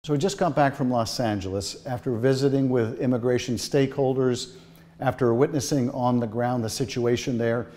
So we just got back from Los Angeles after visiting with immigration stakeholders, after witnessing on the ground the situation there,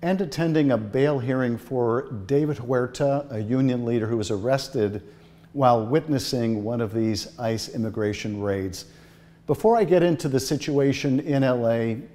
and attending a bail hearing for David Huerta, a union leader who was arrested while witnessing one of these ICE immigration raids. Before I get into the situation in LA,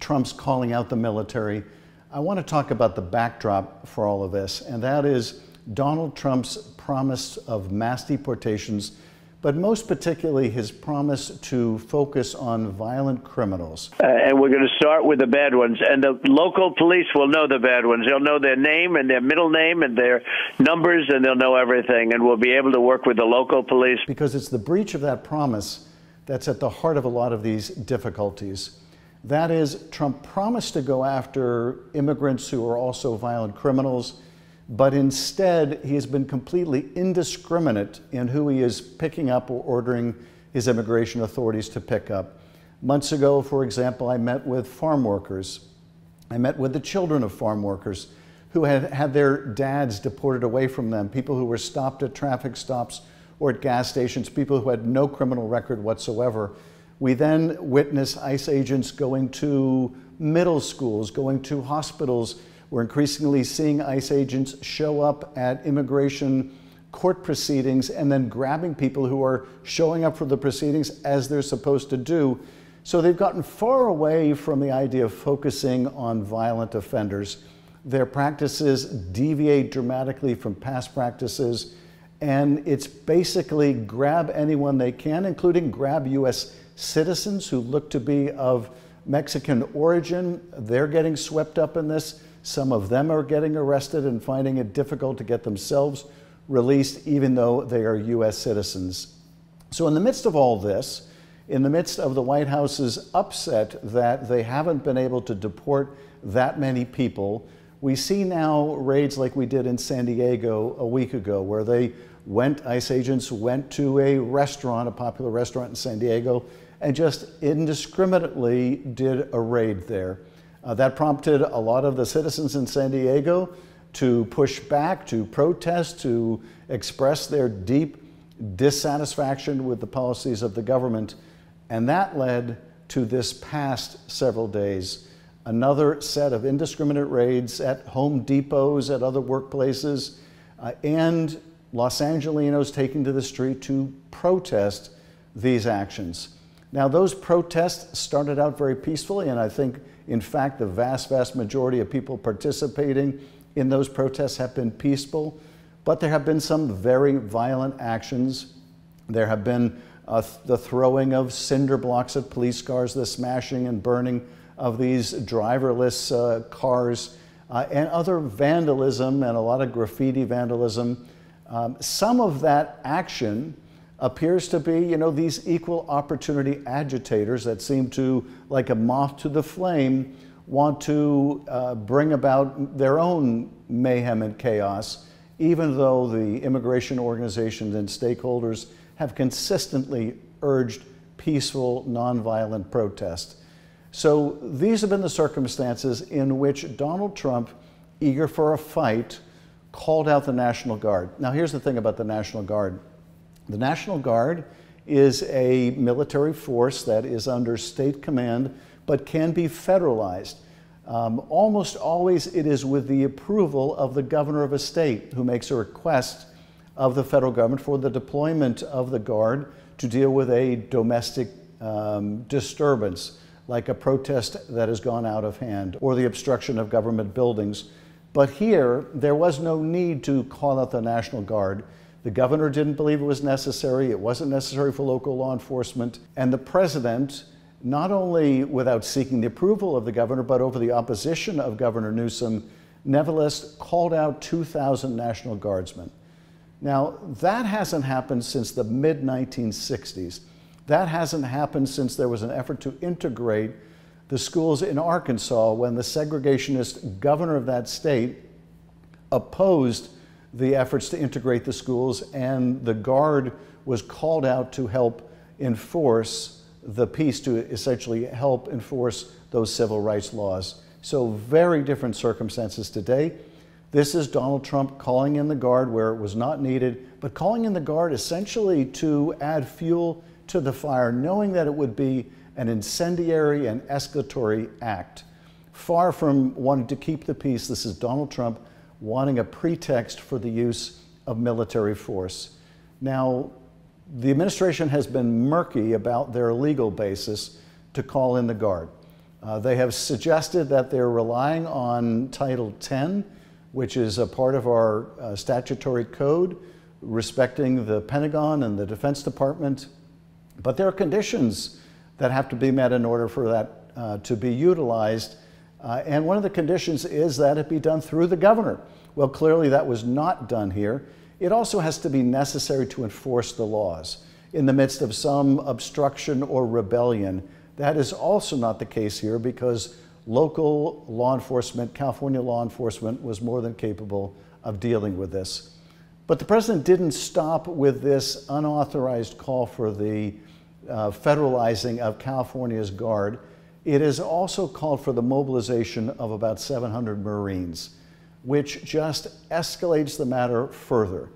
Trump's calling out the military, I want to talk about the backdrop for all of this, and that is Donald Trump's promise of mass deportations, but most particularly his promise to focus on violent criminals. And we're going to start with the bad ones. And the local police will know the bad ones. They'll know their name and their middle name and their numbers, and they'll know everything. And we'll be able to work with the local police. Because it's the breach of that promise that's at the heart of a lot of these difficulties. That is, Trump promised to go after immigrants who are also violent criminals, but instead he has been completely indiscriminate in who he is picking up or ordering his immigration authorities to pick up. Months ago, for example, I met with farm workers. I met with the children of farm workers who had had their dads deported away from them, people who were stopped at traffic stops or at gas stations, people who had no criminal record whatsoever. We then witnessed ICE agents going to middle schools, going to hospitals. We're increasingly seeing ICE agents show up at immigration court proceedings and then grabbing people who are showing up for the proceedings as they're supposed to do. So they've gotten far away from the idea of focusing on violent offenders. Their practices deviate dramatically from past practices, and it's basically grab anyone they can, including grab U.S. citizens who look to be of Mexican origin. They're getting swept up in this. Some of them are getting arrested and finding it difficult to get themselves released, even though they are U.S. citizens. So in the midst of all this, in the midst of the White House's upset that they haven't been able to deport that many people, we see now raids like we did in San Diego a week ago, where ICE agents went to a restaurant, a popular restaurant in San Diego, and just indiscriminately did a raid there. That prompted a lot of the citizens in San Diego to push back, to protest, to express their deep dissatisfaction with the policies of the government. And that led to this past several days. Another set of indiscriminate raids at Home Depots, at other workplaces, and Los Angelenos taking to the street to protest these actions. Now, those protests started out very peacefully, and I think, in fact, the vast majority of people participating in those protests have been peaceful, but there have been some very violent actions. There have been the throwing of cinder blocks at police cars, the smashing and burning of these driverless cars, and other vandalism and a lot of graffiti vandalism. Some of that action appears to be, these equal opportunity agitators that seem to, like a moth to the flame, want to bring about their own mayhem and chaos, even though the immigration organizations and stakeholders have consistently urged peaceful, nonviolent protest. So these have been the circumstances in which Donald Trump, eager for a fight, called out the National Guard. Now, here's the thing about the National Guard. The National Guard is a military force that is under state command, but can be federalized. Almost always it is with the approval of the governor of a state, who makes a request of the federal government for the deployment of the Guard to deal with a domestic disturbance, like a protest that has gone out of hand, or the obstruction of government buildings. But here, there was no need to call out the National Guard. The governor didn't believe it was necessary. It wasn't necessary for local law enforcement. And the president, not only without seeking the approval of the governor, but over the opposition of Governor Newsom, nevertheless called out 2,000 National Guardsmen. Now, that hasn't happened since the mid-1960s. That hasn't happened since there was an effort to integrate the schools in Arkansas, when the segregationist governor of that state opposed the efforts to integrate the schools, and the Guard was called out to help enforce the peace, to essentially help enforce those civil rights laws. So very different circumstances today. This is Donald Trump calling in the Guard where it was not needed, but calling in the Guard essentially to add fuel to the fire, knowing that it would be an incendiary and escalatory act. Far from wanting to keep the peace, this is Donald Trump wanting a pretext for the use of military force. Now, the administration has been murky about their legal basis to call in the Guard. They have suggested that they're relying on Title 10, which is a part of our statutory code respecting the Pentagon and the Defense Department. But there are conditions that have to be met in order for that to be utilized. And one of the conditions is that it be done through the governor. Well, clearly that was not done here. It also has to be necessary to enforce the laws in the midst of some obstruction or rebellion. That is also not the case here because local law enforcement, California law enforcement, was more than capable of dealing with this. But the president didn't stop with this unauthorized call for the federalizing of California's Guard. It has also called for the mobilization of about 700 Marines, which just escalates the matter further.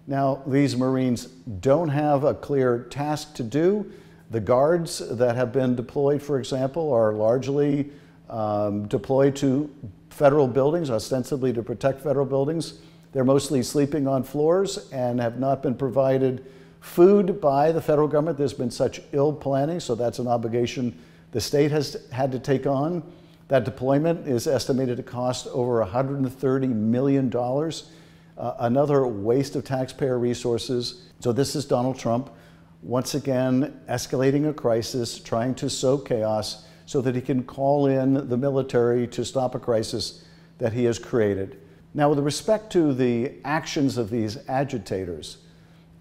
Now, these Marines don't have a clear task to do. The guards that have been deployed, for example, are largely deployed to federal buildings, ostensibly to protect federal buildings. They're mostly sleeping on floors and have not been provided food by the federal government. There's been such ill planning, so that's an obligation the state has had to take on. That deployment is estimated to cost over $130 million, another waste of taxpayer resources. So this is Donald Trump, once again, escalating a crisis, trying to sow chaos so that he can call in the military to stop a crisis that he has created. Now, with respect to the actions of these agitators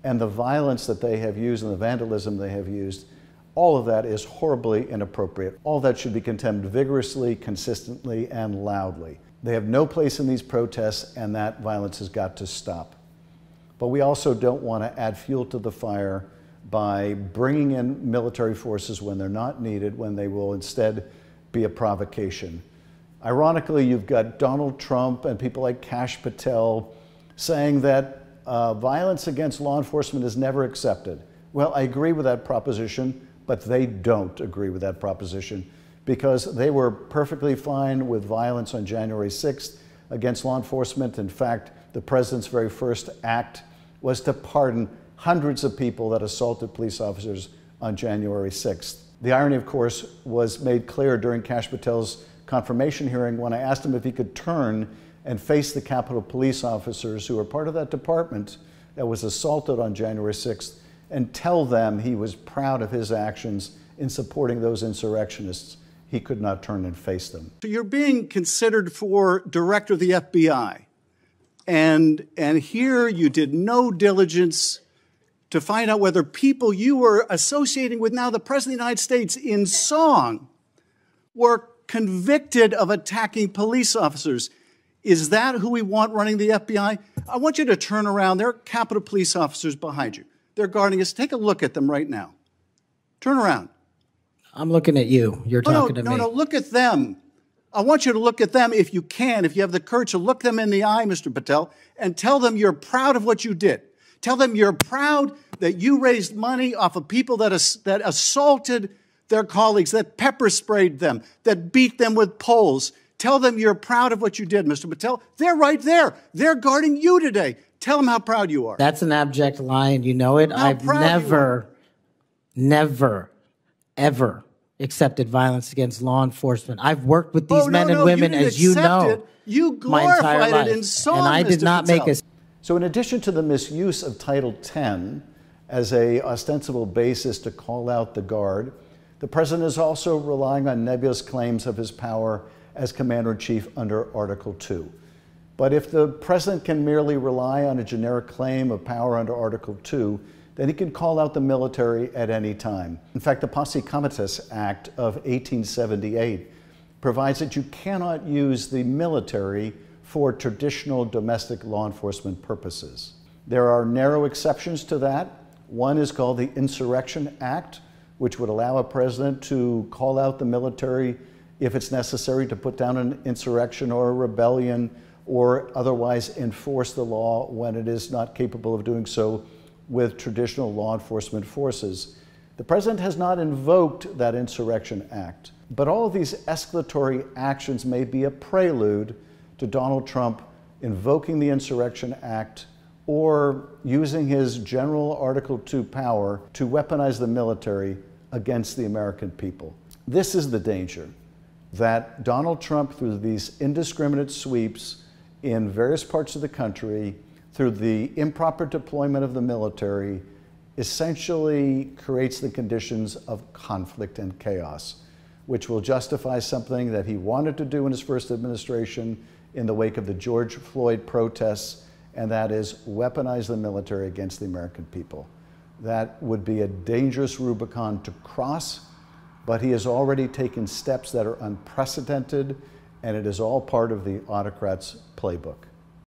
and the violence that they have used and the vandalism they have used, all of that is horribly inappropriate. All that should be condemned vigorously, consistently, and loudly. They have no place in these protests, and that violence has got to stop. But we also don't want to add fuel to the fire by bringing in military forces when they're not needed, when they will instead be a provocation. Ironically, you've got Donald Trump and people like Kash Patel saying that violence against law enforcement is never accepted. Well, I agree with that proposition, but they don't agree with that proposition because they were perfectly fine with violence on January 6th against law enforcement. In fact, the president's very first act was to pardon hundreds of people that assaulted police officers on January 6th. The irony, of course, was made clear during Kash Patel's confirmation hearing when I asked him if he could turn and face the Capitol police officers who were part of that department that was assaulted on January 6th and tell them he was proud of his actions in supporting those insurrectionists. He could not turn and face them. So you're being considered for director of the FBI, and here you did no diligence to find out whether people you were associating with now the President of the United States in song were convicted of attacking police officers. Is that who we want running the FBI? I want you to turn around. There are Capitol police officers behind you. They're guarding us. Take a look at them right now. Turn around. I'm looking at you. You're talking to me. No, look at them. I want you to look at them if you can, if you have the courage to look them in the eye, Mr. Patel, and tell them you're proud of what you did. Tell them you're proud that you raised money off of people that assaulted their colleagues, that pepper sprayed them, that beat them with poles. Tell them you're proud of what you did, Mr. Patel. They're right there. They're guarding you today. Tell them how proud you are. That's an abject lie, and you know it. I've never, ever accepted violence against law enforcement. I've worked with these men and women, as you know, you glorified it in song, and I did not make a... So in addition to the misuse of Title 10 as a ostensible basis to call out the Guard, the president is also relying on nebulous claims of his power as Commander-in-Chief under Article 2. But if the president can merely rely on a generic claim of power under Article 2, then he can call out the military at any time. In fact, the Posse Comitatus Act of 1878 provides that you cannot use the military for traditional domestic law enforcement purposes. There are narrow exceptions to that. One is called the Insurrection Act, which would allow a president to call out the military if it's necessary to put down an insurrection or a rebellion or otherwise enforce the law when it is not capable of doing so with traditional law enforcement forces. The president has not invoked that Insurrection Act, but all of these escalatory actions may be a prelude to Donald Trump invoking the Insurrection Act or using his general Article 2 power to weaponize the military against the American people. This is the danger, that Donald Trump, through these indiscriminate sweeps in various parts of the country, through the improper deployment of the military, essentially creates the conditions of conflict and chaos, which will justify something that he wanted to do in his first administration in the wake of the George Floyd protests, and that is weaponize the military against the American people. That would be a dangerous Rubicon to cross, but he has already taken steps that are unprecedented, and it is all part of the autocrat's playbook.